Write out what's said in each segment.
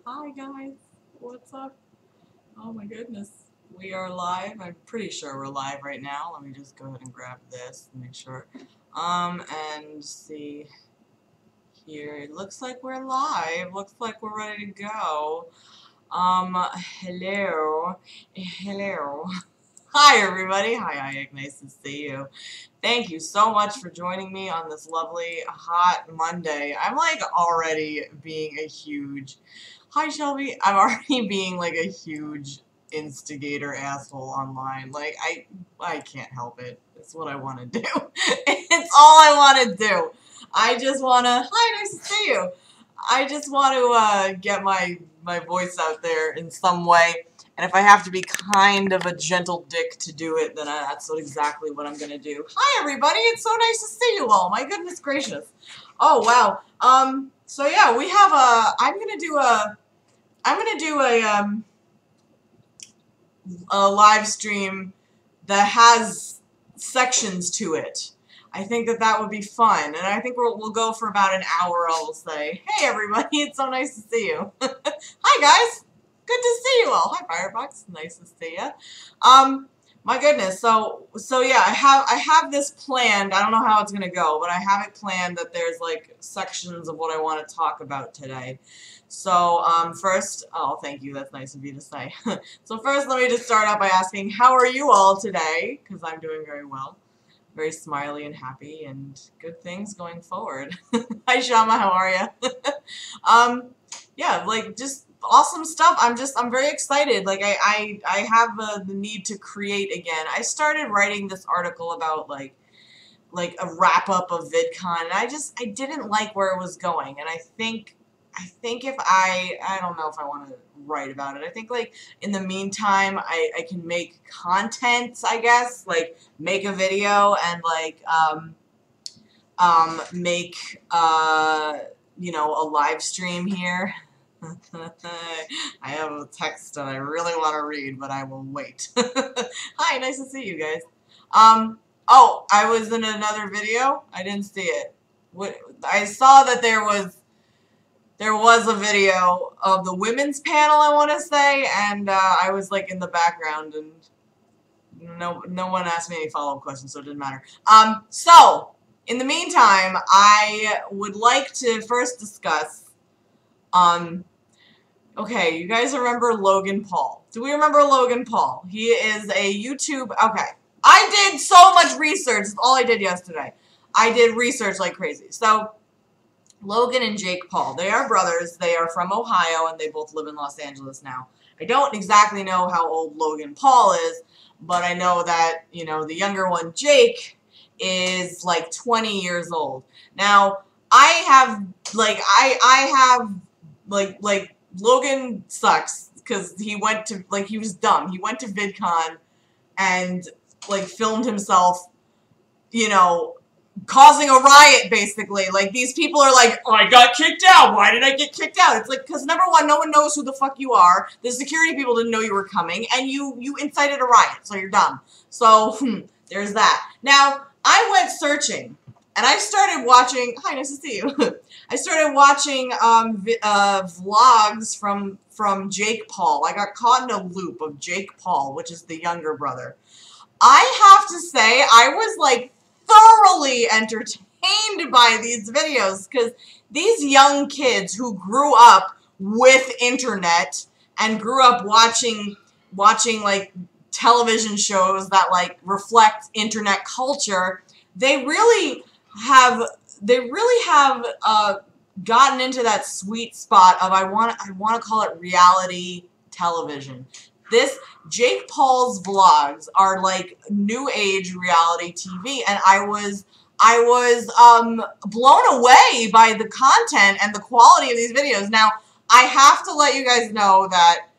Hi guys, what's up? Oh my goodness, we are live. I'm pretty sure we're live right now. Let me just go ahead and grab this and make sure. And see here. It looks like we're live. Looks like we're ready to go. Hello, hello. Hi everybody. Hi, Ike. Nice to see you. Thank you so much for joining me on this lovely hot Monday. I'm like already being a huge Hi Shelby. I'm already being like a huge instigator asshole online. Like I can't help it. It's what I want to do. It's all I want to do. I just want to Hi, nice to see you. I just want to get my voice out there in some way. And if I have to be kind of a gentle dick to do it, then that's exactly what I'm gonna do. Hi everybody, it's so nice to see you all. My goodness gracious. Oh wow. So yeah, we have I'm gonna do a live stream that has sections to it. I think that would be fun, and I think we'll go for about an hour. I'll say, hey everybody, it's so nice to see you. Hi guys, good to see you all. Hi Firefox, nice to see you. My goodness, so yeah, I have this planned. I don't know how it's gonna go, but I have it planned that there's like sections of what I want to talk about today. So first, oh thank you, that's nice of you to say. So first, let me just start out by asking, how are you all today? Because I'm doing very well. Very smiley and happy and good things going forward. Hi Shama, how are you? Yeah, like just awesome stuff. I'm very excited. Like I have the need to create again. I started writing this article about like a wrap up of VidCon, and I didn't like where it was going, and I think if I don't know if I want to write about it. I think like in the meantime I can make content, I guess, like make a video and like make you know, a live stream here. I have a text that I really want to read, but I will wait. Hi, nice to see you guys. Oh, I was in another video. I didn't see it. I saw that there was a video of the women's panel, I want to say, and I was like in the background, and no one asked me any follow-up questions, so it didn't matter. So in the meantime, I would like to first discuss. Okay, you guys remember Logan Paul? Do we remember Logan Paul? He is a YouTube. Okay, I did so much research. That's all I did yesterday. I did research like crazy. So Logan and Jake Paul, they are brothers. They are from Ohio, and they both live in Los Angeles now. I don't exactly know how old Logan Paul is, but I know that, you know, the younger one, Jake, is like 20 years old. Now, I have Logan sucks because he went to, like, he was dumb. He went to VidCon and, like, filmed himself, you know, causing a riot, basically. Like, these people are like, oh, I got kicked out. Why did I get kicked out? It's like, because number one, no one knows who the fuck you are. The security people didn't know you were coming, and you incited a riot, so you're dumb. So, there's that. Now, I went searching, and I started watching, hi, nice to see you. I started watching vlogs from Jake Paul. I got caught in a loop of Jake Paul, which is the younger brother. I have to say, I was like thoroughly entertained by these videos because these young kids who grew up with internet and grew up watching like television shows that like reflect internet culture, they really have gotten into that sweet spot of I want to call it reality television. This Jake Paul's vlogs are like new age reality TV, and I was blown away by the content and the quality of these videos. Now, I have to let you guys know that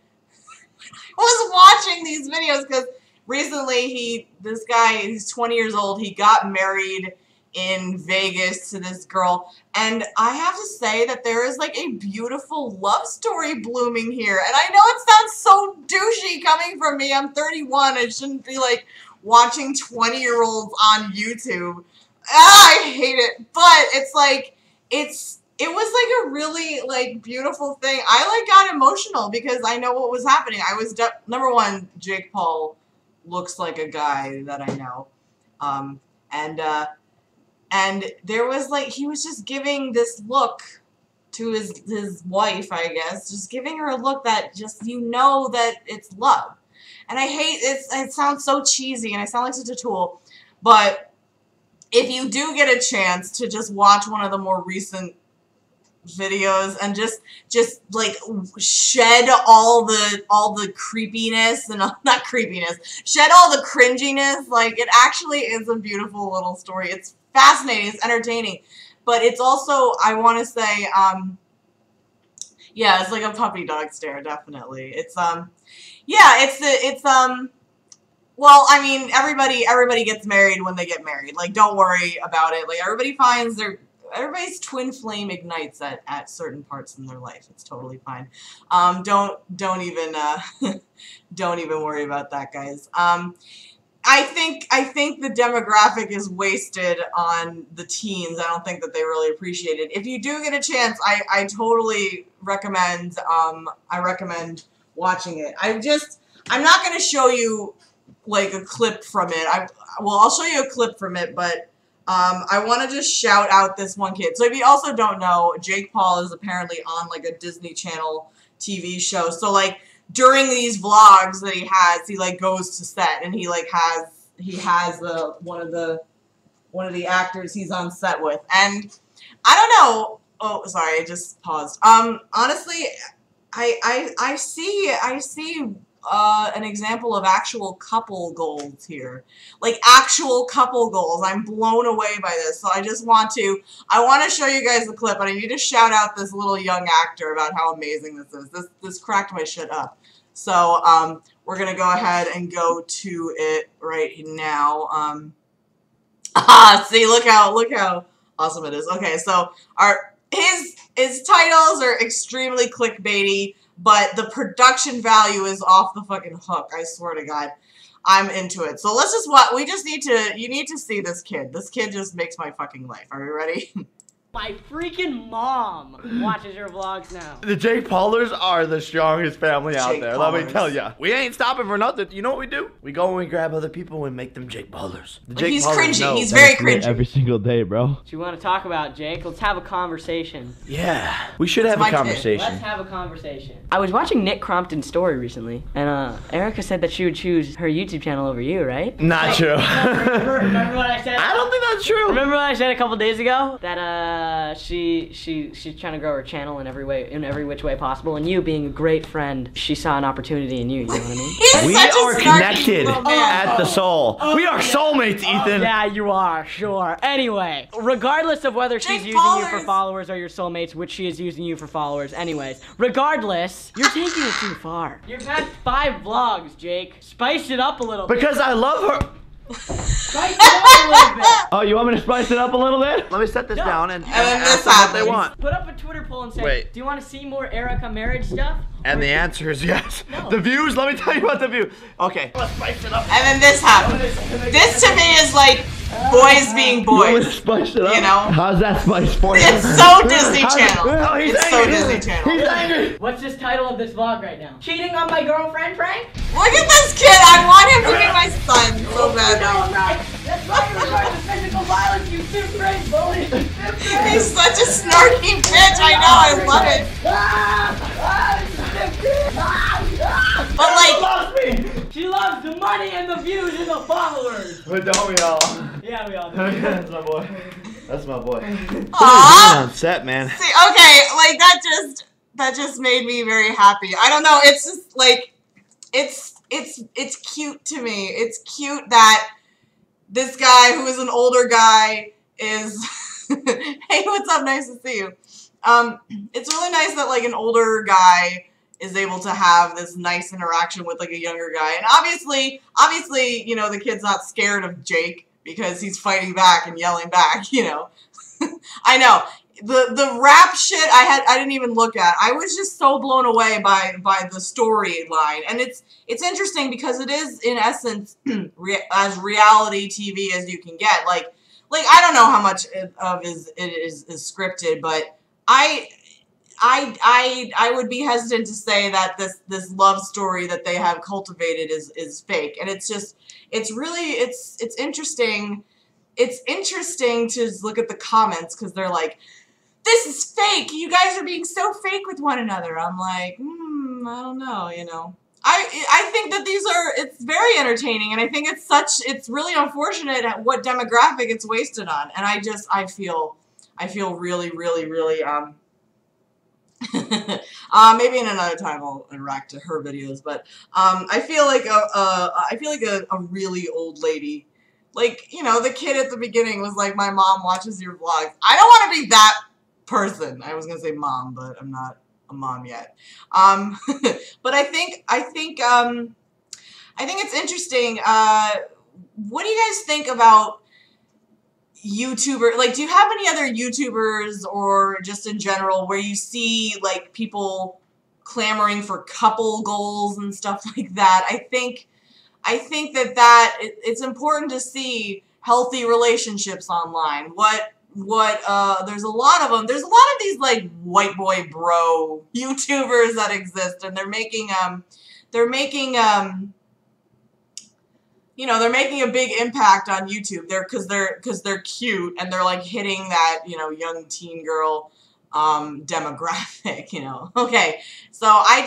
I was watching these videos because recently this guy, he's 20 years old, he got married in Vegas to this girl, and I have to say that there is like a beautiful love story blooming here, and I know it sounds so douchey coming from me. I'm 31, I shouldn't be like watching 20-year-olds on YouTube. I hate it, but it's like, it's it was like a really like beautiful thing. I like got emotional because I know what was happening. I was number one, Jake Paul looks like a guy that I know, and there was like he was just giving this look to his wife, I guess, just giving her a look that just you know that it's love. And I hate it sounds so cheesy and I sound like such a tool, but if you do get a chance to just watch one of the more recent videos and just like shed all the creepiness and not creepiness, shed all the cringiness, like it actually is a beautiful little story. It's fascinating, it's entertaining, but it's also, I want to say, yeah, it's like a puppy dog stare, definitely. It's yeah, well, I mean, everybody gets married when they get married. Like, don't worry about it. Like, everybody's twin flame ignites at certain parts in their life. It's totally fine. Don't even don't even worry about that, guys. I think the demographic is wasted on the teens. I don't think that they really appreciate it. If you do get a chance, I totally recommend watching it. I'm not going to show you like a clip from it. I'll show you a clip from it, but I want to just shout out this one kid. So if you also don't know, Jake Paul is apparently on like a Disney Channel TV show. So like during these vlogs that he has, he like goes to set and he has one of the actors he's on set with. And I don't know. Oh, sorry, I just paused. Honestly, I see an example of actual couple goals here. Like actual couple goals. I'm blown away by this. So I want to show you guys the clip, and I need to shout out this little young actor about how amazing this is. This cracked my shit up. So we're gonna go ahead and go to it right now. See, look how awesome it is. Okay, so his titles are extremely clickbaity, but the production value is off the fucking hook. I swear to God, I'm into it. So let's just watch. You need to see this kid. This kid just makes my fucking life. Are you ready? My freaking mom watches your vlogs now. The Jake Paulers are the strongest family out there, Paulers. let me tell ya. We ain't stopping for nothing. You know what we do? We go and we grab other people and make them Jake Paulers. The Jake He's Paulers cringy. know. He's very cringy. Every single day, bro. Do you want to talk about Jake? Let's have a conversation. Yeah, we should have a my kid. conversation. Let's have a conversation. I was watching Nick Crompton's story recently, and Erica said that she would choose her YouTube channel over you, right? Not true. Remember what I said? I don't think that's true. Remember what I said a couple days ago? That she's trying to grow her channel in every which way possible, and you being a great friend, she saw an opportunity in you. You know what I mean? We are connected at the soul. We are soulmates, Ethan. Yeah, you are, sure. Anyway, regardless of whether she's Jake using you for Paulers. followers or your soulmates, which she is using you for followers anyways, regardless, you're taking it too far. You've had 5 vlogs, Jake. Spice it up a little bit. Because I love her. Spice it up a little bit. Oh, you want me to spice it up a little bit? Let me set this down and then ask this them what they happens. want. Put up a Twitter poll and say, Wait. do you want to see more Erica marriage stuff? And the answer is yes. No. The views, let me tell you about the view. Okay. Let's spice it up. And then this happens. This to me is like boys being You want me to boys. spice it up? You know? How's that spice for you? It's so Disney Channel. Oh, he's It's so angry. Disney Channel. He's angry. What's this title of this vlog right now? Cheating on my girlfriend, Frank? Look at this kid. I want him to be my son so No, badly. right. That's why you're regarding the physical violence, you 5th grade bully. He's such a snarky bitch. I know. I love it. But like, Loves me. She loves the money and the views and the followers. But don't we all? Yeah, we all do. That's my boy. That's my boy. aw. On set, man. See, okay, like that just made me very happy. I don't know. It's just like, it's cute to me. It's cute that this guy who is an older guy is. Hey, what's up? Nice to see you. It's really nice that like an older guy is able to have this nice interaction with like a younger guy, and obviously, you know, the kid's not scared of Jake because he's fighting back and yelling back. You know, I know the rap shit. I didn't even look at. I was just so blown away by the storyline, and it's interesting because it is in essence as reality TV as you can get. Like I don't know how much of it is scripted, but I would be hesitant to say that this love story that they have cultivated is fake, and it's interesting. It's interesting to look at the comments because they're like, "This is fake. You guys are being so fake with one another." I'm like, I don't know, you know. I think that it's very entertaining, and I think it's really unfortunate at what demographic it's wasted on, and I feel really, really, really, maybe in another time I'll interact to her videos, but, I feel like a really old lady, like, you know, the kid at the beginning was like, "My mom watches your vlogs." I don't want to be that person. I was gonna say mom, but I'm not a mom yet. But I think it's interesting. What do you guys think about YouTuber? Like, do you have any other YouTubers or just in general where you see like people clamoring for couple goals and stuff like that? I think that it's important to see healthy relationships online. There's a lot of them. There's a lot of these like white boy bro YouTubers that exist, and they're making you know, they're making a big impact on YouTube. Because they're cute, and they're like hitting that, you know, young teen girl demographic, you know. Okay. So I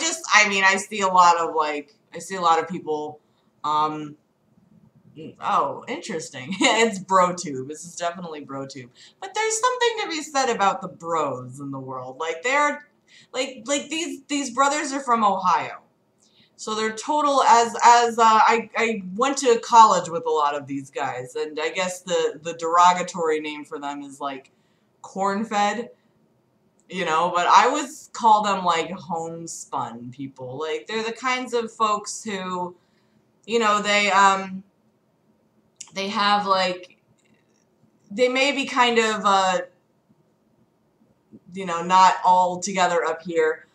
see a lot of people oh, interesting. It's BroTube. This is definitely BroTube. But there's something to be said about the bros in the world. Like they're like these brothers are from Ohio. So they're total I went to college with a lot of these guys, and I guess the derogatory name for them is like corn-fed, you know, but I would call them like homespun people. Like they're the kinds of folks who, you know, they have like, they may be kind of you know, not all together up here,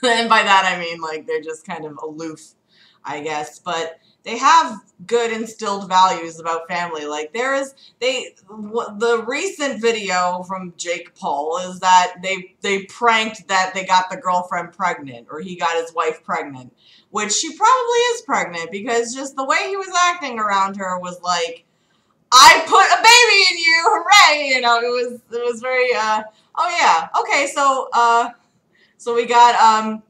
and by that I mean like they're just kind of aloof, I guess, but they have good instilled values about family. Like the recent video from Jake Paul is that they pranked that they got the girlfriend pregnant, or he got his wife pregnant, which she probably is pregnant, because just the way he was acting around her was like, "I put a baby in you, hooray!" You know, it was very oh yeah, okay, so we got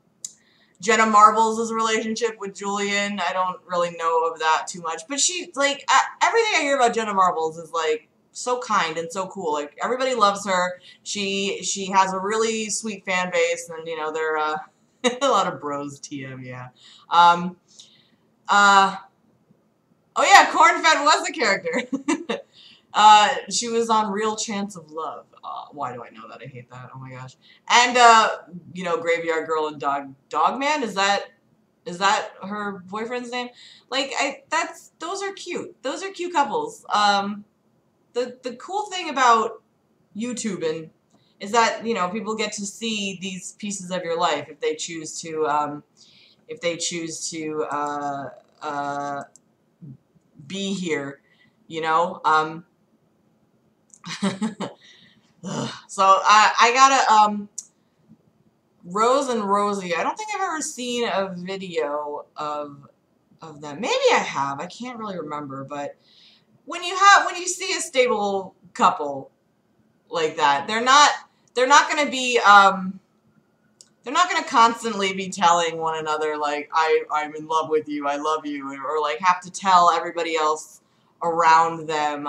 Jenna Marbles' relationship with Julian. I don't really know of that too much, but she, like, everything I hear about Jenna Marbles is like so kind and so cool. Like everybody loves her. She has a really sweet fan base, and you know they're a lot of bros TM, yeah. Oh yeah, Corn-Fed was a character. She was on Real Chance of Love. Why do I know that? I hate that. Oh my gosh. And you know, Graveyard Girl and Dogman. Is that her boyfriend's name? Like those are cute. Those are cute couples. The cool thing about YouTubing is that, you know, people get to see these pieces of your life if they choose to be here, you know. So I gotta Rose and Rosie. I don't think I've ever seen a video of them. Maybe I have. I can't really remember. But when you see a stable couple like that, they're not gonna be they're not gonna constantly be telling one another like I'm in love with you, I love you, or like have to tell everybody else around them,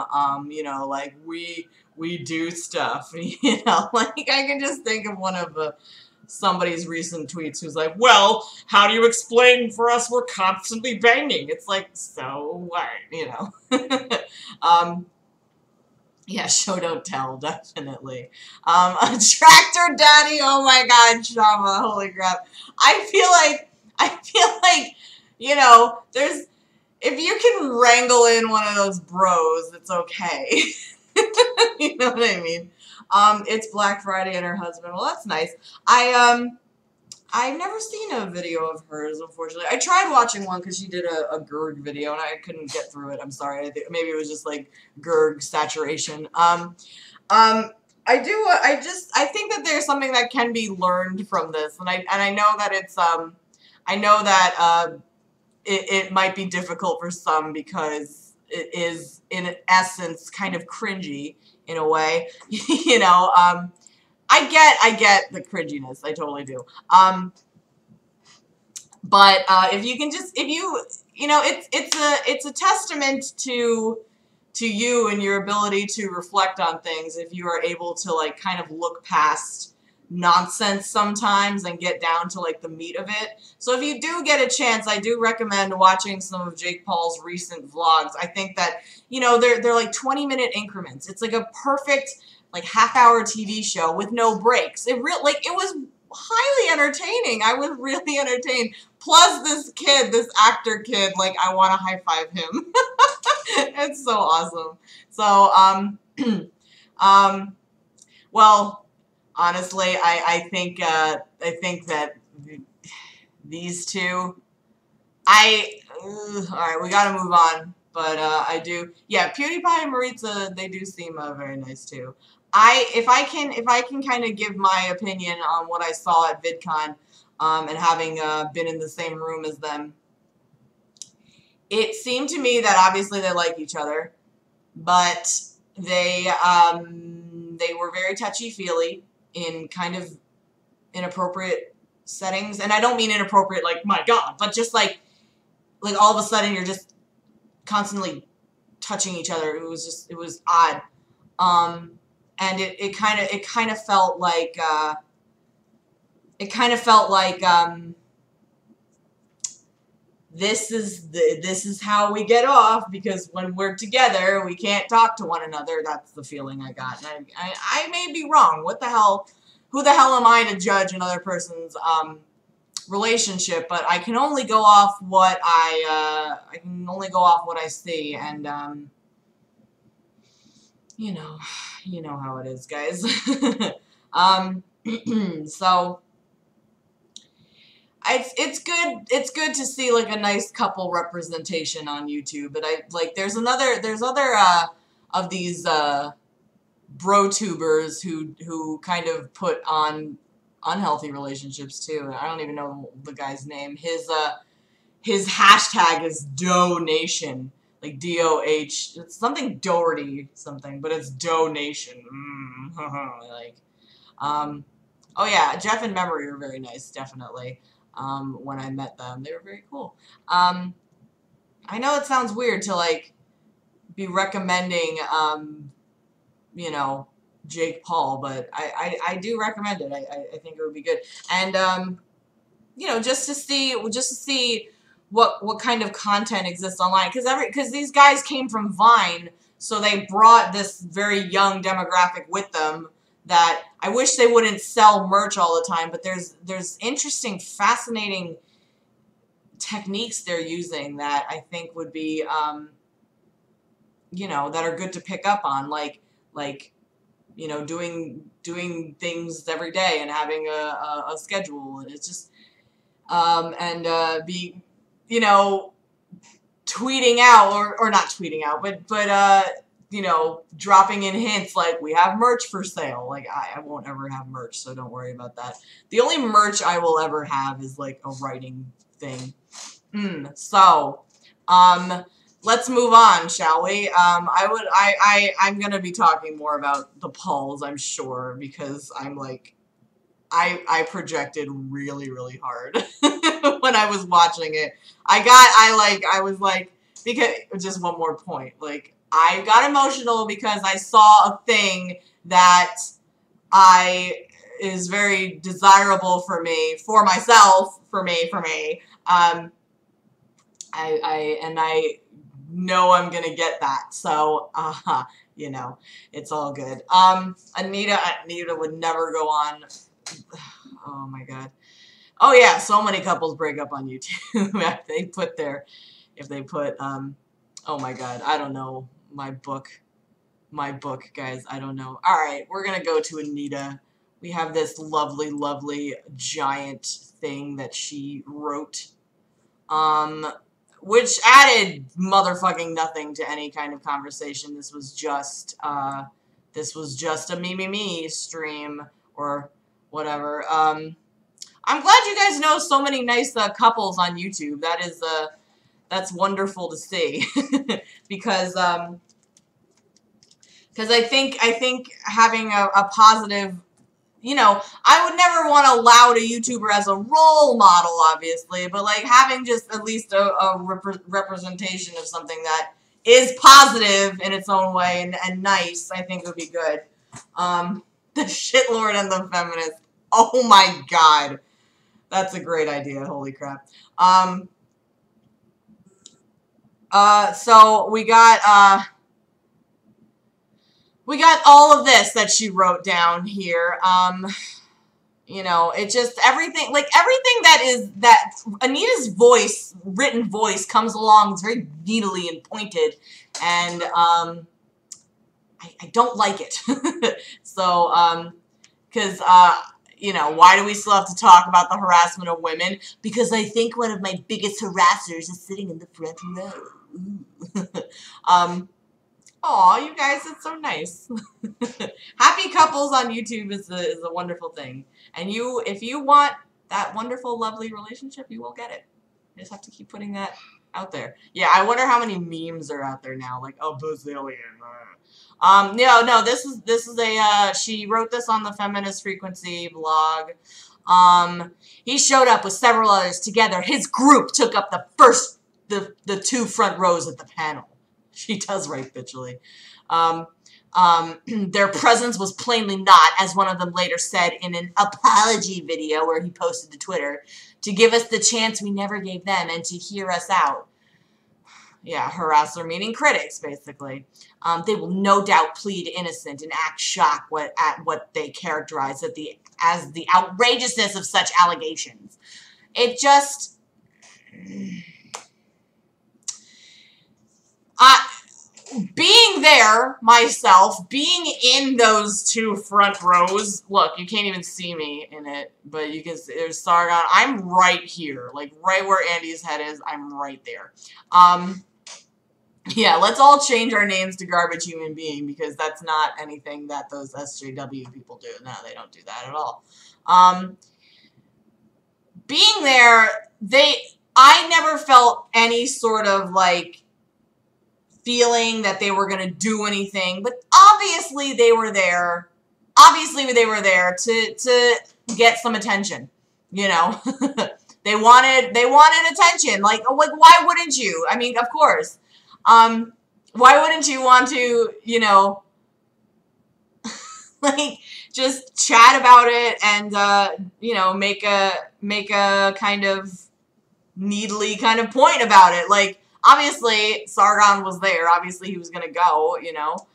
you know, like we do stuff, you know. Like I can just think of one of somebody's recent tweets who's like, "Well, how do you explain for us we're constantly banging?" It's like, so what, you know? Yeah, show don't tell, definitely. A tractor daddy, oh my god, Shama, holy crap. I feel like, you know, if you can wrangle in one of those bros, it's okay. You know what I mean? It's Black Friday and her husband. Well, that's nice. I've never seen a video of hers, unfortunately. I tried watching one because she did a Gerg video, and I couldn't get through it. I'm sorry. I think maybe it was just like Gerg saturation. I think that there's something that can be learned from this, and I know that it's I know that it might be difficult for some because it is in essence kind of cringy in a way. You know, I get the cringiness, I totally do. But if you can just, if you know, it's a testament to you and your ability to reflect on things if you are able to like kind of look past nonsense sometimes and get down to like the meat of it. So if you do get a chance, I do recommend watching some of Jake Paul's recent vlogs. I think that, you know, they're like 20-minute increments. It's like a perfect like half-hour TV show with no breaks. It was highly entertaining. I was really entertained. Plus this kid, this actor kid, like I want to high five him. It's so awesome. So well, honestly, I think that these two, all right, we gotta move on. But I do, yeah, PewDiePie and Maritza, they do seem very nice too. If I can kind of give my opinion on what I saw at VidCon, and having been in the same room as them, it seemed to me that obviously they like each other, but they were very touchy-feely in kind of inappropriate settings. And I don't mean inappropriate like, my God, but just like all of a sudden you're just constantly touching each other. It was odd. And it kind of felt like this is how we get off, because when we're together we can't talk to one another. That's the feeling I got. And I may be wrong. What the hell? Who the hell am I to judge another person's relationship? But I can only go off what I see, and you know how it is, guys. So it's good to see like a nice couple representation on YouTube. But there's other of these bro tubers who kind of put on unhealthy relationships too. I don't even know the guy's name. His hashtag is donation, like DOH. It's something Doherty something, but it's donation. Like, oh yeah, Jeff and Memory were very nice, definitely. When I met them, they were very cool. I know it sounds weird to like be recommending, you know, Jake Paul, but I do recommend it. I think it would be good. And you know, just to see what kind of content exists online, because these guys came from Vine, so they brought this very young demographic with them that I wish they wouldn't sell merch all the time, but there's interesting, fascinating techniques they're using that I think would be, you know, that are good to pick up on, like you know, doing things every day and having a schedule, and it's just be, you know, tweeting out or not tweeting out, but you know, dropping in hints like, we have merch for sale. Like, I won't ever have merch, so don't worry about that. The only merch I will ever have is like a writing thing. So, let's move on, shall we? I'm gonna be talking more about the Pauls, I'm sure, because I'm like, I projected really, really hard when I was watching it. I was like, because, just one more point, like, I got emotional because I saw a thing that is very desirable for me, for myself, for me. I know I'm gonna get that, so you know, it's all good. Anita would never go on. Oh my God. Oh yeah, so many couples break up on YouTube. if they put oh my God, I don't know, my book, guys, I don't know. All right, we're gonna go to Anita. We have this lovely, lovely giant thing that she wrote, which added motherfucking nothing to any kind of conversation. This was just this was just a me stream or whatever. I'm glad you guys know so many nice couples on YouTube. That is that's wonderful to see because I think having a positive, you know, I would never want to laud a YouTuber as a role model, obviously, but like having just at least a representation of something that is positive in its own way and nice, I think would be good. The shitlord and the feminist. Oh my god. That's a great idea. Holy crap. So we got all of this that she wrote down here. You know, it just everything that Anita's voice, written voice, comes along. It's very needly and pointed, and I don't like it. So, because you know, why do we still have to talk about the harassment of women? Because I think one of my biggest harassers is sitting in the front row. Aw, you guys, it's so nice. Happy couples on YouTube is a wonderful thing. And if you want that wonderful, lovely relationship, you will get it. You just have to keep putting that out there. Yeah, I wonder how many memes are out there now. Like, oh, Brazilian. No, this is a, she wrote this on the Feminist Frequency blog. He showed up with several others together. His group took up the two front rows at the panel. She does write bitchily. Their presence was plainly not, as one of them later said in an apology video where he posted to Twitter, to give us the chance we never gave them and to hear us out. Yeah, harasser meaning critics, basically. They will no doubt plead innocent and act shocked at what they characterize as the outrageousness of such allegations. It just... being there myself, being in those two front rows, look, you can't even see me in it, but you can see there's Sargon. I'm right here, like right where Andy's head is. I'm right there. Yeah, let's all change our names to Garbage Human Being because that's not anything that those SJW people do. No, they don't do that at all. Being there, I never felt any sort of like feeling that they were going to do anything, but obviously they were there. Obviously they were there to get some attention, you know. they wanted attention. Like why wouldn't you? I mean, of course. Why wouldn't you want to, you know, like just chat about it and you know, make a kind of needly kind of point about it. Like obviously, Sargon was there. Obviously, he was going to go, you know.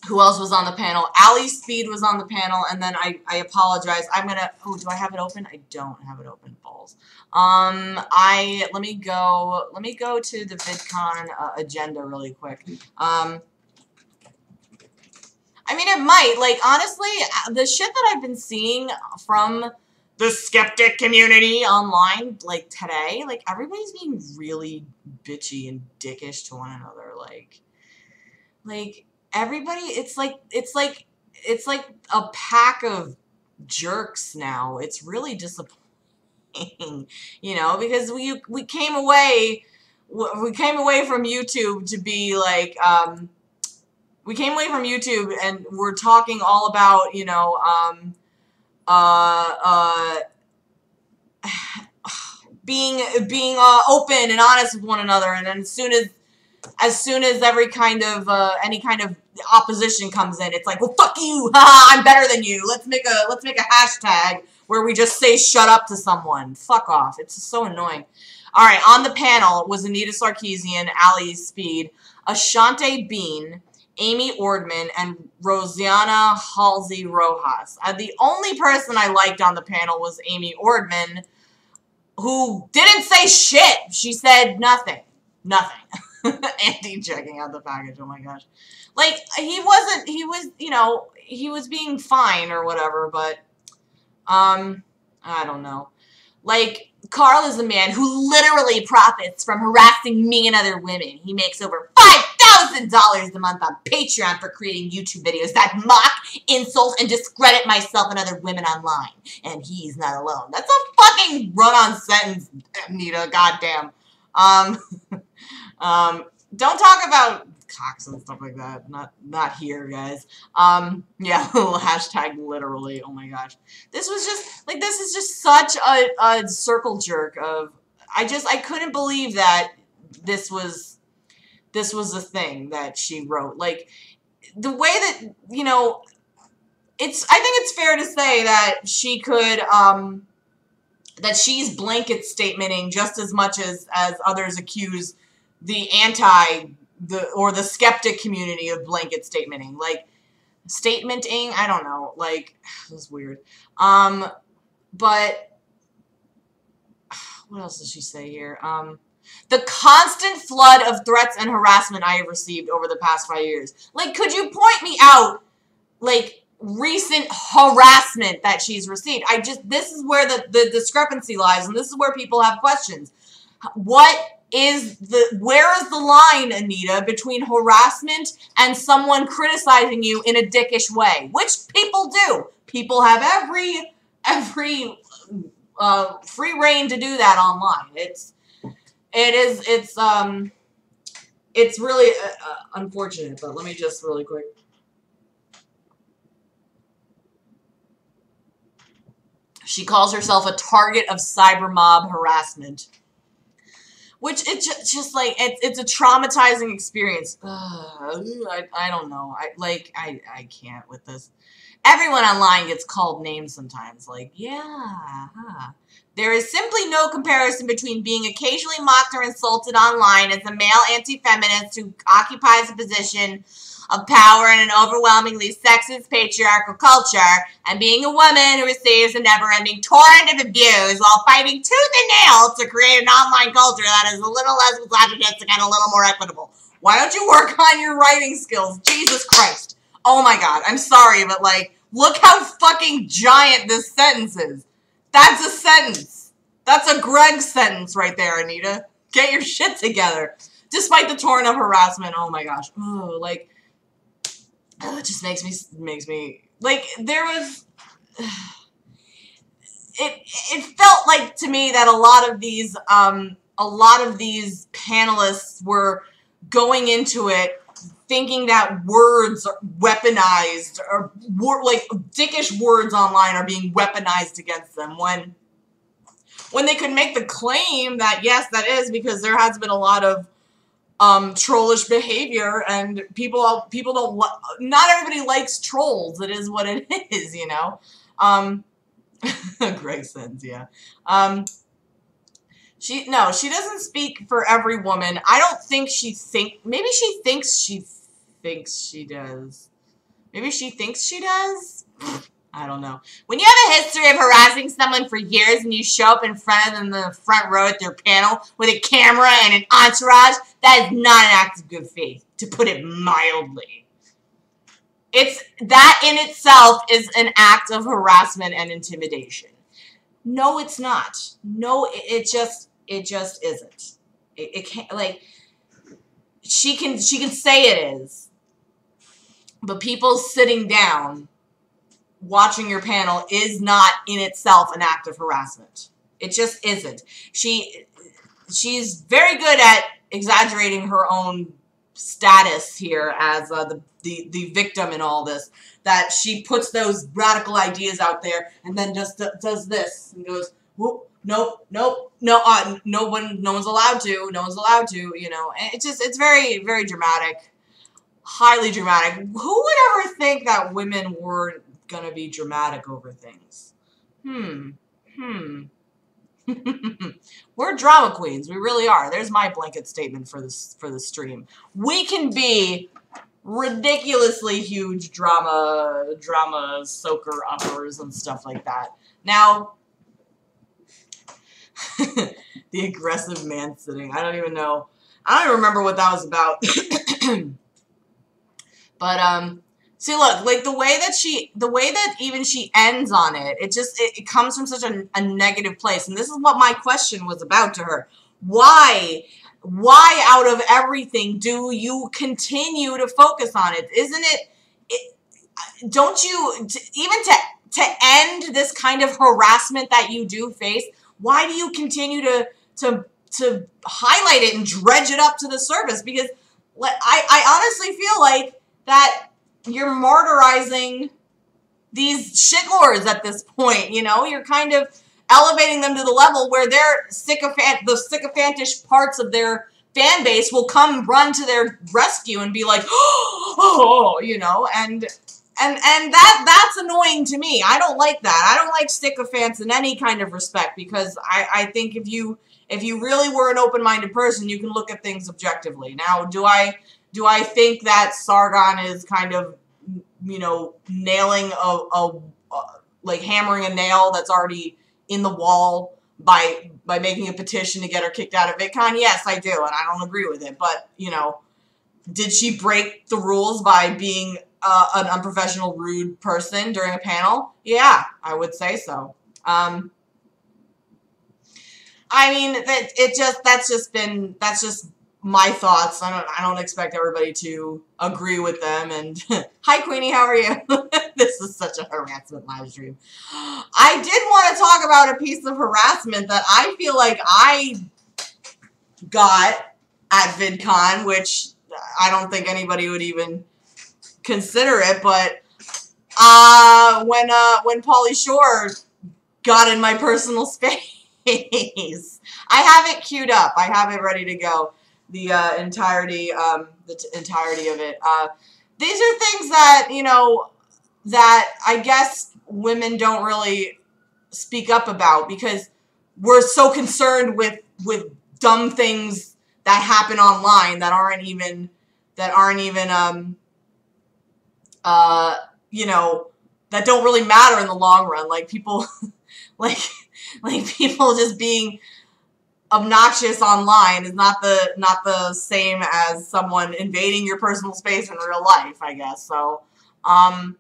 Who else was on the panel? Ali Speed was on the panel, and then I apologize. I'm going to... Oh, do I have it open? I don't have it open, balls. Let me go to the VidCon agenda really quick. I mean, it might. Like, honestly, the shit that I've been seeing from the skeptic community online, like today, like everybody's being really bitchy and dickish to one another. Like everybody, it's like a pack of jerks now. It's really disappointing, you know, because we came away from YouTube to be like, we came away from YouTube and we're talking all about, you know, being open and honest with one another, and then as soon as every kind of any kind of opposition comes in, it's like, well, fuck you, I'm better than you. Let's make a hashtag where we just say shut up to someone. Fuck off. It's so annoying. All right, on the panel was Anita Sarkeesian, Ali Speed, Ashante Bean, Amy Ordman, and Rosiana Halsey Rojas. The only person I liked on the panel was Amy Ordman, who didn't say shit. She said nothing. Nothing. Andy checking out the package. Oh my gosh. Like, he was, you know, he was being fine or whatever, but, I don't know. Like, Carl is a man who literally profits from harassing me and other women. He makes over $5,000 $1,000 a month on Patreon for creating YouTube videos that mock, insult, and discredit myself and other women online. And he's not alone. That's a fucking run-on sentence, Anita. Goddamn. Don't talk about cocks and stuff like that. Not here, guys. Yeah, little hashtag literally. Oh my gosh. This was just, like, this is just such a circle jerk of, I couldn't believe that this was a thing that she wrote. Like, the way that, you know, I think it's fair to say that she could, that she's blanket statementing just as much as others accuse the the skeptic community of blanket statementing. Like, statementing, I don't know, like, this is weird. But, what else does she say here? The constant flood of threats and harassment I have received over the past 5 years. Like, could you point me out, like, recent harassment that she's received? This is where the discrepancy lies, and this is where people have questions. Where is the line, Anita, between harassment and someone criticizing you in a dickish way? Which people do. People have every free reign to do that online. It's really unfortunate, but let me just really quick. She calls herself a target of cyber mob harassment. Which, it's just like, it's a traumatizing experience. I don't know. I can't with this. Everyone online gets called names sometimes. Like, yeah, huh. There is simply no comparison between being occasionally mocked or insulted online as a male anti-feminist who occupies a position of power in an overwhelmingly sexist patriarchal culture and being a woman who receives a never-ending torrent of abuse while fighting tooth and nail to create an online culture that is a little less misogynistic and a little more equitable. Why don't you work on your writing skills? Jesus Christ. Oh my God. I'm sorry, but like, look how fucking giant this sentence is. That's a sentence. That's a Greg sentence right there, Anita. Get your shit together. Despite the torrent of harassment, oh my gosh. Oh, like, it just makes me like, there was, it felt like to me that a lot of these panelists were going into it thinking that words are weaponized, or like dickish words online are being weaponized against them, when they could make the claim that yes, that is, because there has been a lot of trollish behavior, and people don't, not everybody likes trolls. It is what it is, you know. Greg says, yeah. She doesn't speak for every woman. I don't think maybe she thinks she does. Maybe she thinks she does? I don't know. When you have a history of harassing someone for years and you show up in front of them in the front row at their panel with a camera and an entourage, that is not an act of good faith, to put it mildly. That in itself is an act of harassment and intimidation. No, it's not. No, it just isn't. It can't, like, she can say it is, but people sitting down watching your panel is not in itself an act of harassment. It just isn't. She's very good at exaggerating her own status here as the victim in all this. That she puts those radical ideas out there and then just does this and goes, whoop, nope, no one's allowed to, you know. And it's very, very dramatic, highly dramatic. Who would ever think that women were gonna be dramatic over things? We're drama queens. We really are. There's my blanket statement for the stream. We can be ridiculously huge drama soaker uppers and stuff like that. Now, the aggressive man sitting. I don't even know. I don't even remember what that was about. But see, look, like the way that even she ends on it, it comes from such a negative place. And this is what my question was about to her. Why why out of everything do you continue to focus on it? Isn't it don't you, even to end this kind of harassment that you do face, why do you continue to highlight it and dredge it up to the surface? Because I honestly feel like that you're martyrizing these shitlords at this point, you know? You're kind of elevating them to the level where they're the sycophantish parts of their fan base will come run to their rescue and be like, oh, you know, and that's annoying to me. I don't like that. I don't like sycophants in any kind of respect, because I think if you really were an open-minded person, you can look at things objectively. Now, do I think that Sargon is kind of, you know, nailing like hammering a nail that's already in the wall by making a petition to get her kicked out of VidCon? Yes, I do, and I don't agree with it. But, you know, did she break the rules by being an unprofessional, rude person during a panel? Yeah, I would say so. I mean, that's just my thoughts. I don't expect everybody to agree with them. And hi, Queenie, how are you? This is such a harassment live stream. I did want to talk about a piece of harassment that I feel like I got at VidCon, which I don't think anybody would even consider it. But when Pauly Shore got in my personal space, I have it queued up. I have it ready to go. The entirety of it. These are things that, you know, that I guess women don't really speak up about, because we're so concerned with dumb things that happen online that aren't even you know, that don't really matter in the long run. Like people like people just being obnoxious online is not the same as someone invading your personal space in real life, I guess. So I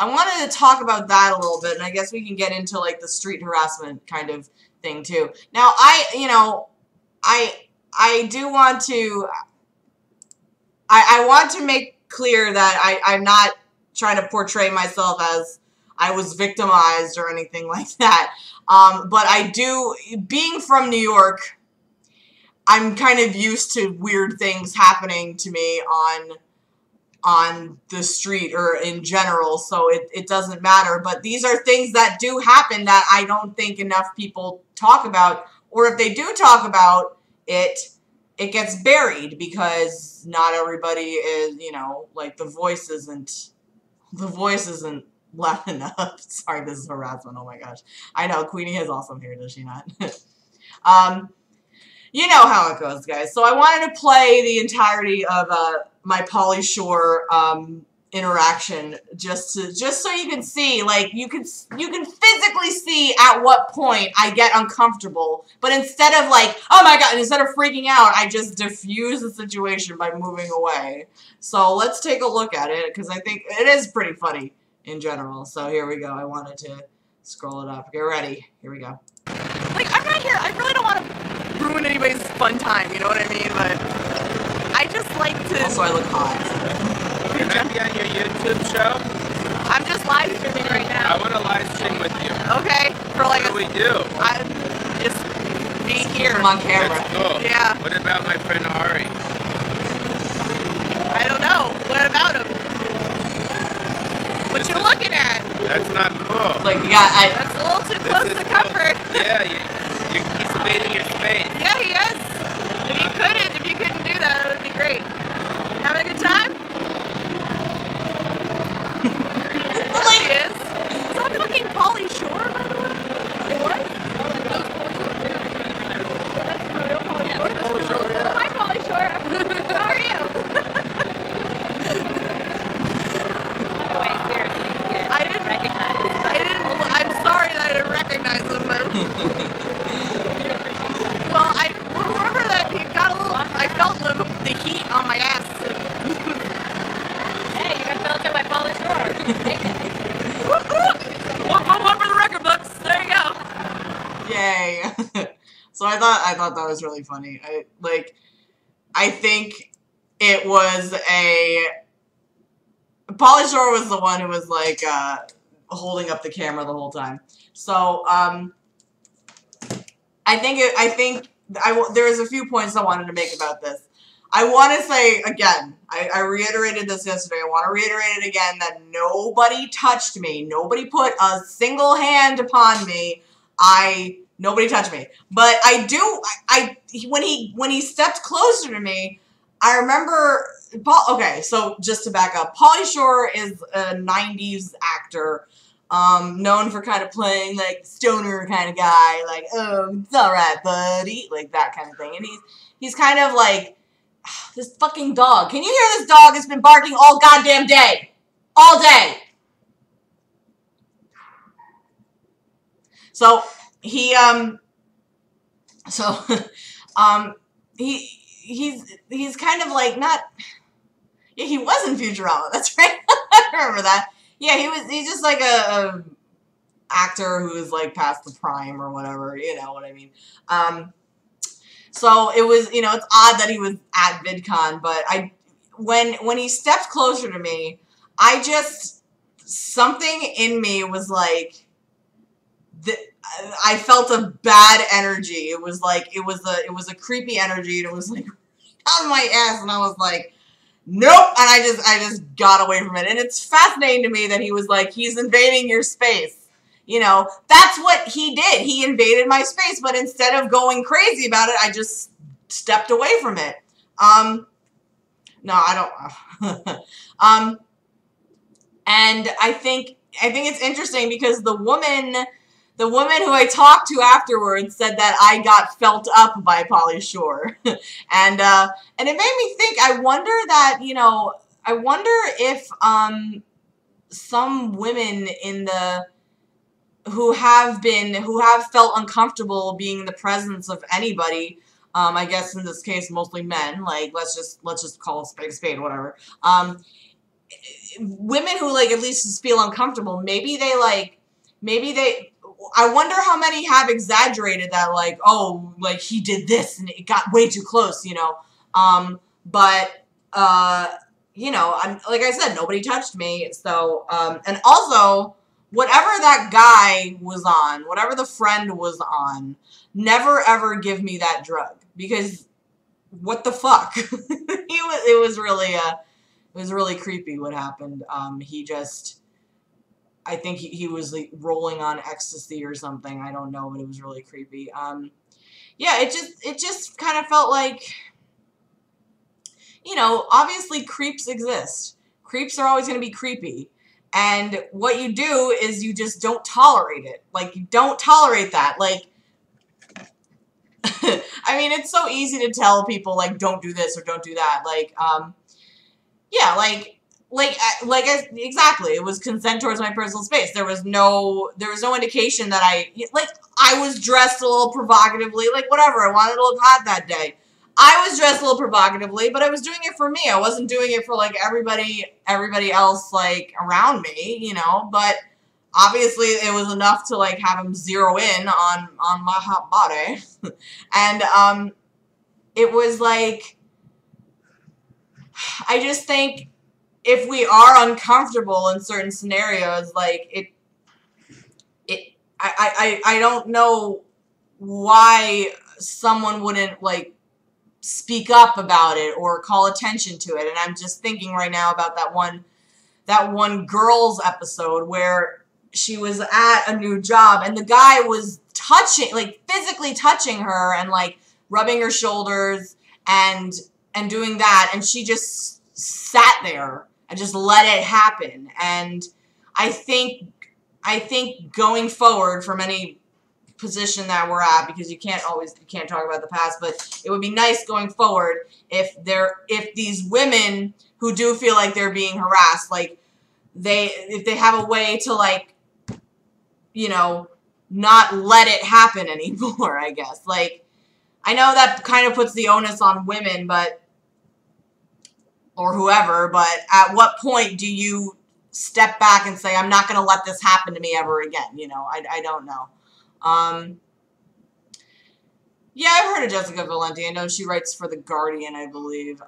wanted to talk about that a little bit, and I guess we can get into like the street harassment kind of thing too. Now, I do want to I want to make clear that I'm not trying to portray myself as I was victimized or anything like that. But I do, being from New York, I'm kind of used to weird things happening to me on the street or in general, so it doesn't matter. But these are things that do happen that I don't think enough people talk about, or if they do talk about it, it gets buried because not everybody is, you know, like the voice isn't loud enough. Sorry, this is harassment. Oh my gosh. I know, Queenie is awesome here, does she not? You know how it goes, guys. So I wanted to play the entirety of my Pauly Shore interaction just so you can see, like, you can physically see at what point I get uncomfortable. But instead of like, oh my god, instead of freaking out, I just diffuse the situation by moving away. So let's take a look at it, because I think it is pretty funny in general. So here we go. I wanted to scroll it up. Get ready. Here we go. Like, I'm not here. I really don't want to ruin anybody's fun time, you know what I mean? But I just like to... Also, I look hot. Can I be on your YouTube show? I'm just live streaming right now. I want to live stream with you. Okay. For like what do we do? I just be here. I'm on camera. That's cool. Yeah. What about my friend Ari? I don't know. What about him? What you looking at? That's not cool. Like, yeah, that's a little too close to comfort. Yeah, he's invading your space. Yeah, he is. If you couldn't do that, it would be great. Having a good time? Like, he is. Was that fucking Pauly Shore, by the way? It was? Pauly Shore, yeah. Hi, Pauly Shore. How are you? I'm sorry that I didn't recognize him, but... Well, I remember that he got a little... I felt the heat on my ass. Hey, you got felt it by Pauly Shore. One for the record books. There you go. Yay. So I thought that was really funny. I think it was Pauly Shore was the one who was like holding up the camera the whole time. So there's a few points I wanted to make about this. I want to say again, I reiterated this yesterday. I want to reiterate it again that nobody touched me. Nobody put a single hand upon me. Nobody touched me. But when he stepped closer to me, I remember okay, so just to back up, Pauly Shore is a 90s actor, known for kind of playing like stoner kind of guy, like, oh, it's alright, buddy, like that kind of thing. And he's kind of like, this fucking dog. Can you hear this dog? It's been barking all goddamn day. All day. So he's kind of like not. Yeah, he was in Futurama. That's right. I remember that. Yeah, he's just like a actor who is like past the prime or whatever. You know what I mean? So it was, it's odd that he was at VidCon, but when he stepped closer to me, something in me was like, I felt a bad energy. It was like, it was a creepy energy, and it was like on my ass, and I was like, nope, and I just got away from it. And it's fascinating to me that he was like, he's invading your space. That's what he did. He invaded my space, but instead of going crazy about it, I just stepped away from it. No, I don't. And I think it's interesting because the woman who I talked to afterwards said that I got felt up by Pauly Shore, and it made me think. I wonder if some women who have felt uncomfortable being in the presence of anybody, I guess in this case mostly men, like let's just call a spade, whatever. Women who like at least just feel uncomfortable, maybe I wonder how many have exaggerated that, like, oh, like he did this and it got way too close, but like I said, nobody touched me. So and also, whatever that guy was on, whatever the friend was on, never ever give me that drug, because what the fuck? It was really creepy what happened. I think he was like rolling on ecstasy or something. I don't know, but it was really creepy. Yeah, it just kind of felt like, obviously creeps exist. Creeps are always going to be creepy. And what you do is you just don't tolerate it. Like, you don't tolerate that. Like, I mean, it's so easy to tell people, like, don't do this or don't do that. Like, yeah, exactly. It was consent towards my personal space. There was no indication that I was dressed a little provocatively, like, whatever. I wanted to look hot that day. I was dressed a little provocatively, but I was doing it for me. I wasn't doing it for, like, everybody else, like, around me, but obviously it was enough to, like, have him zero in on my hot body. And, it was, like, I just think if we are uncomfortable in certain scenarios, like, I don't know why someone wouldn't, like, speak up about it or call attention to it. And I'm just thinking right now about that one Girls episode where she was at a new job and the guy was physically touching her and like rubbing her shoulders and doing that, and she just sat there and just let it happen. And I think going forward from any position that we're at, because you can't talk about the past, but it would be nice going forward if these women who do feel like they're being harassed, like if they have a way to, like, not let it happen anymore, I guess. Like, I know that kind of puts the onus on women, or whoever, but at what point do you step back and say, I'm not going to let this happen to me ever again? I don't know. Yeah, I've heard of Jessica Valenti. I know she writes for The Guardian, I believe.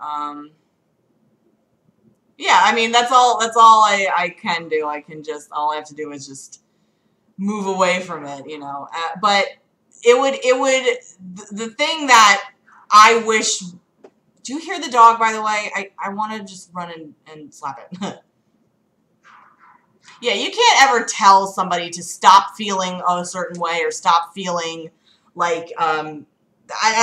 Yeah, I mean, that's all I can do. All I have to do is just move away from it, you know. But the thing that I wish, do you hear the dog, by the way? I want to just run and slap it. Yeah, you can't ever tell somebody to stop feeling a certain way or stop feeling like, I'm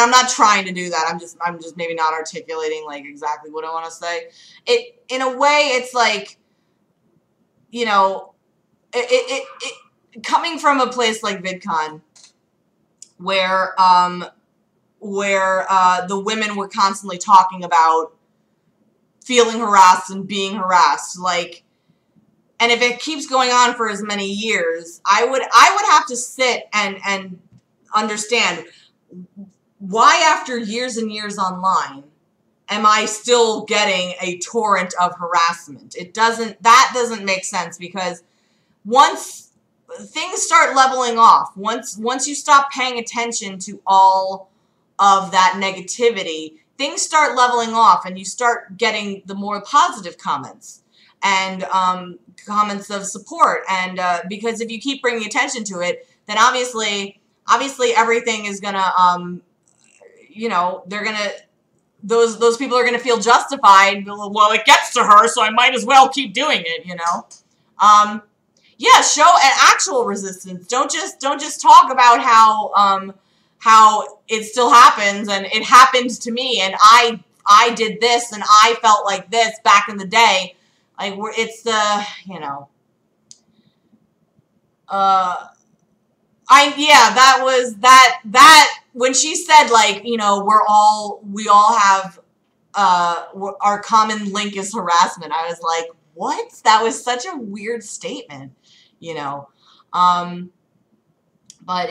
not trying to do that. I'm just maybe not articulating like exactly what I want to say. In a way, it's like, you know, it coming from a place like VidCon, where the women were constantly talking about feeling harassed and being harassed, like, and if it keeps going on for as many years, I would have to sit and understand why, after years and years online, am I still getting a torrent of harassment? That doesn't make sense, because once things start leveling off, once you stop paying attention to all of that negativity, things start leveling off and you start getting the more positive comments and comments of support. And because if you keep bringing attention to it, then obviously everything is gonna, you know, they're gonna, those people are gonna feel justified. Well, it gets to her, so I might as well keep doing it, you know. Yeah, show an actual resistance. Don't just talk about how it still happens and it happened to me and I did this and I felt like this back in the day. Like, it's the, you know, that was that when she said, like, you know, we all have, our common link is harassment. I was like, what? That was such a weird statement, you know. But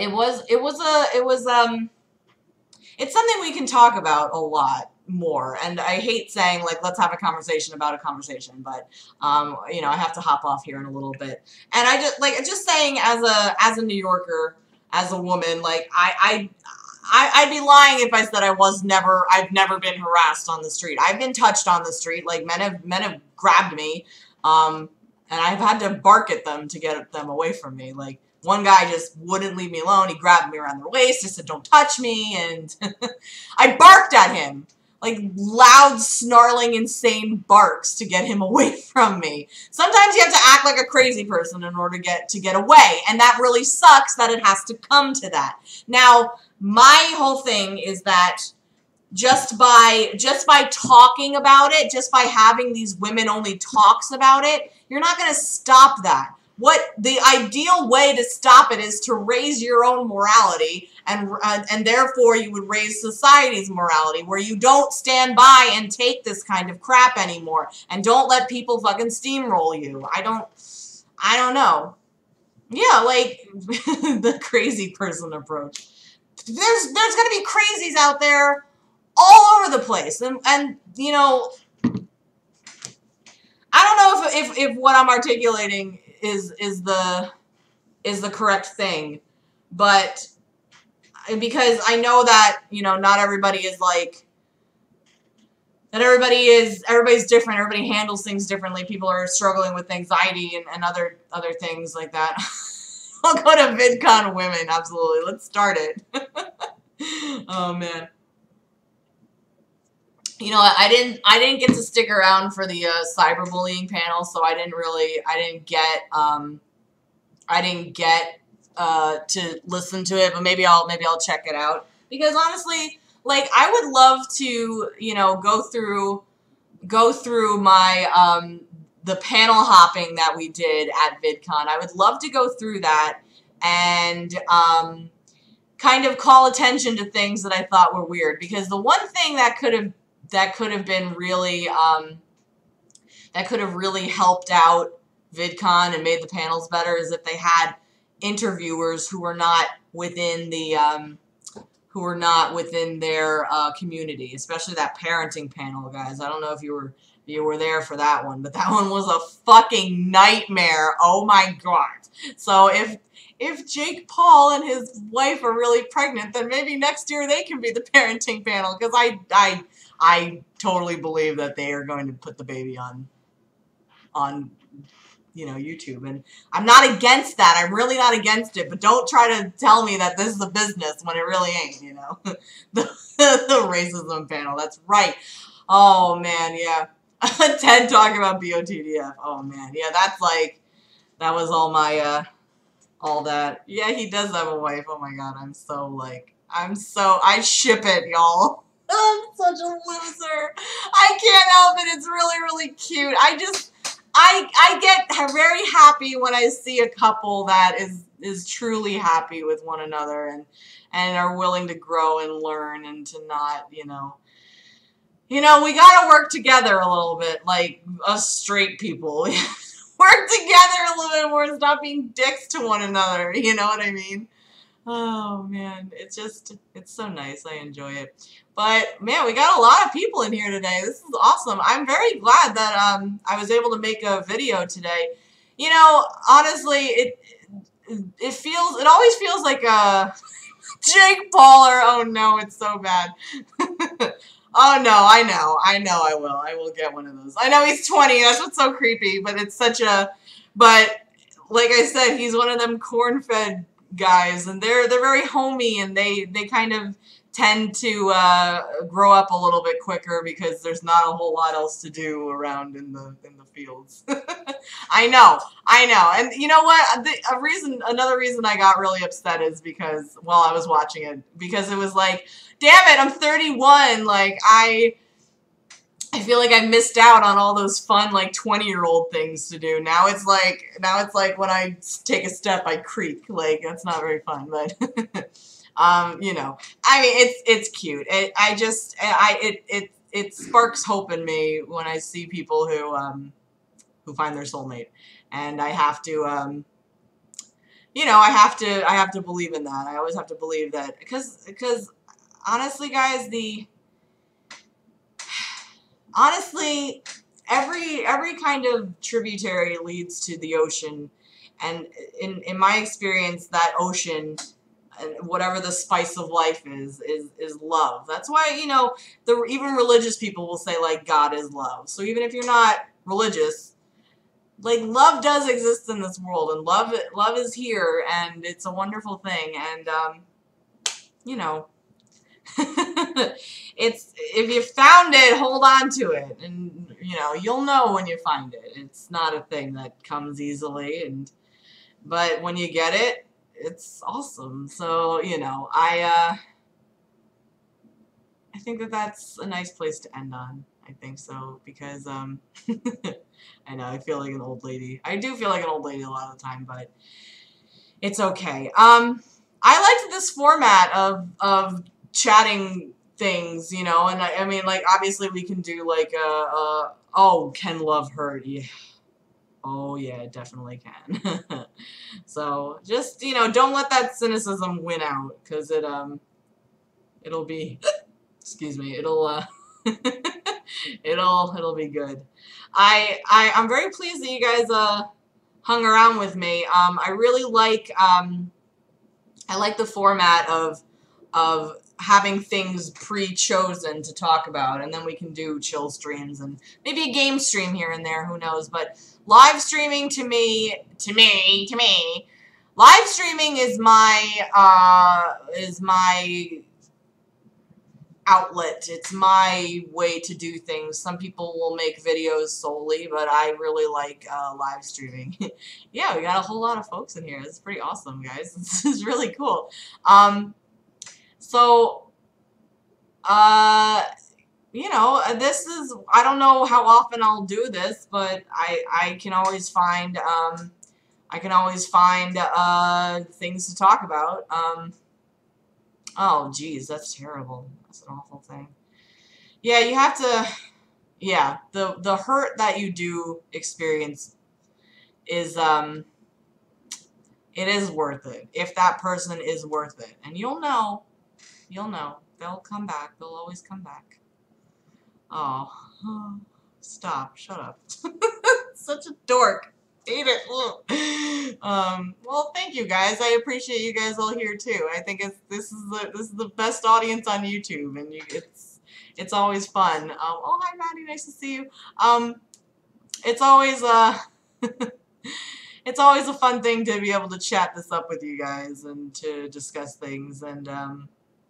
it's something we can talk about a lot more. And I hate saying, like, let's have a conversation about a conversation, but, you know, I have to hop off here in a little bit. And I just saying, as a New Yorker, as a woman, like, I'd be lying if I said I've never been harassed on the street. I've been touched on the street. Like, men have grabbed me, and I've had to bark at them to get them away from me. Like, one guy just wouldn't leave me alone. He grabbed me around the waist, just said, "Don't touch me," and I barked at him. Like, loud, snarling, insane barks to get him away from me. Sometimes you have to act like a crazy person in order to get away, and that really sucks that it has to come to that. Now, my whole thing is that just by talking about it, just by having these women-only talks about it, you're not going to stop that. What the ideal way to stop it is to raise your own morality, and therefore you would raise society's morality, where you don't stand by and take this kind of crap anymore, and don't let people fucking steamroll you. I don't know. Yeah, like, the crazy person approach. There's gonna be crazies out there all over the place, and you know, I don't know if what I'm articulating is the correct thing, but because I know that, you know, not everybody is like that. Everybody's different. Everybody handles things differently. People are struggling with anxiety and other things like that. I'll go to VidCon women. Absolutely. Let's start it. Oh man. You know, I didn't get to stick around for the cyberbullying panel, so I didn't get to listen to it, but maybe I'll check it out, because honestly, like, I would love to, you know, go through my the panel hopping that we did at VidCon. I would love to go through that and kind of call attention to things that I thought were weird, because the one thing that could have been really that could have really helped out VidCon and made the panels better is if they had interviewers who were not within their community, especially that parenting panel, guys. I don't know if you were there for that one, but that one was a fucking nightmare. Oh my god. So if Jake Paul and his wife are really pregnant, then maybe next year they can be the parenting panel, because I totally believe that they are going to put the baby on YouTube, and I'm not against that. I'm really not against it, but don't try to tell me that this is a business when it really ain't, the racism panel, that's right. Oh, man, yeah. Ted talking about BOTDF. Oh, man, yeah, that's like, that was all my, all that. Yeah, he does have a wife. Oh, my God, I ship it, y'all. I'm such a loser. I can't help it. It's really, really cute. I get very happy when I see a couple that is truly happy with one another and are willing to grow and learn and to not, we gotta work together a little bit, like us straight people. Work together a little bit more, stop being dicks to one another, you know what I mean? Oh, man, it's so nice. I enjoy it. But, man, we got a lot of people in here today. This is awesome. I'm very glad that I was able to make a video today. Honestly, it always feels like a Jake Paul, or, oh, no, it's so bad. Oh, no, I know I will. I will get one of those. I know he's 20. That's what's so creepy, but it's but, like I said, he's one of them corn-fed guys, and they're very homey, and they kind of tend to grow up a little bit quicker because there's not a whole lot else to do around in the fields. I know, and you know what? Another reason I got really upset is because while I was watching it, because it was like, damn it, I'm 31. Like I feel like I missed out on all those fun, like, 20-year-old things to do. Now it's like when I take a step, I creak. Like, that's not very fun, but, I mean, it's cute. It sparks hope in me when I see people who find their soulmate. And I have to, I have to believe in that. I always have to believe that, because honestly, guys, honestly, every kind of tributary leads to the ocean, and in my experience, that ocean, whatever the spice of life is love. That's why, even religious people will say, like, God is love. So even if you're not religious, like, love does exist in this world, and love is here, and it's a wonderful thing, and if you found it, hold on to it, and you'll know when you find it. It's not a thing that comes easily, but when you get it, it's awesome. So I think that's a nice place to end on. I think so, because I know I feel like an old lady. I do feel like an old lady a lot of the time, but it's okay. I liked this format of chatting things, and I mean, like, obviously we can do like oh, can love hurt? Yeah. Oh yeah, it definitely can. So just, don't let that cynicism win out, because it'll be excuse me, it'll it'll be good. I'm very pleased that you guys hung around with me. I really like I like the format of having things pre-chosen to talk about, and then we can do chill streams and maybe a game stream here and there, who knows. But live streaming to me, live streaming is my outlet. It's my way to do things. Some people will make videos solely, but I really like live streaming. Yeah, we got a whole lot of folks in here. It's pretty awesome, guys. This is really cool. So, this is, I don't know how often I'll do this, but I can always find, things to talk about. Oh, geez, that's terrible. That's an awful thing. Yeah, you have to, yeah, the hurt that you do experience is, it is worth it. If that person is worth it. And you'll know. They'll come back. They'll always come back. Oh, stop. Shut up. Such a dork. hate it. Well, thank you guys. I appreciate you guys all here too. I think this is the best audience on YouTube, and it's always fun. Oh, hi Maddie, nice to see you. It's always it's always a fun thing to be able to chat this up with you guys and to discuss things, and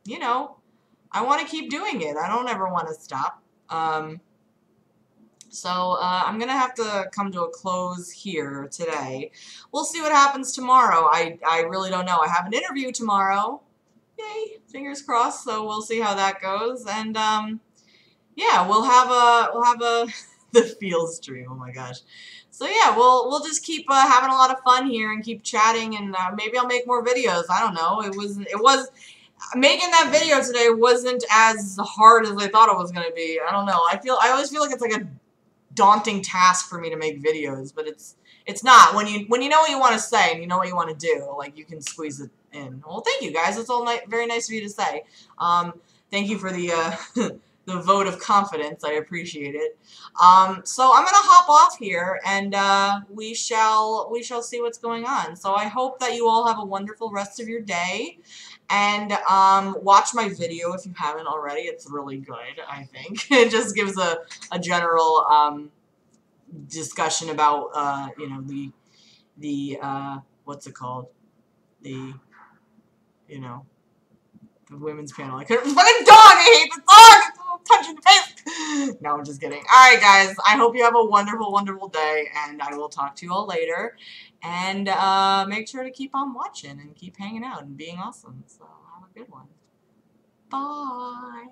you know, I want to keep doing it. I don't ever want to stop. So I'm going to have to come to a close here today. We'll see what happens tomorrow. I really don't know. I have an interview tomorrow. Yay, fingers crossed. So we'll see how that goes. And yeah, we'll have a the field stream. Oh my gosh. So yeah, we'll just keep having a lot of fun here and keep chatting, and maybe I'll make more videos. I don't know. It was making that video today wasn't as hard as I thought it was going to be. I don't know. I always feel like it's like a daunting task for me to make videos, but it's not. When you know what you want to say and you know what you want to do, like, you can squeeze it in. Well, thank you guys. It's all very nice of you to say. Thank you for the the vote of confidence. I appreciate it. So I'm gonna hop off here, and we shall see what's going on. So I hope that you all have a wonderful rest of your day. And watch my video if you haven't already. It's really good, I think. It just gives a general discussion about, you know, the what's it called? The, you know, the women's panel. I couldn't, fucking dog! I hate the dog! It's a punch in the face! No, I'm just kidding. Alright, guys. I hope you have a wonderful, wonderful day, and I will talk to you all later. And make sure to keep on watching and keep hanging out and being awesome. So have a good one. Bye.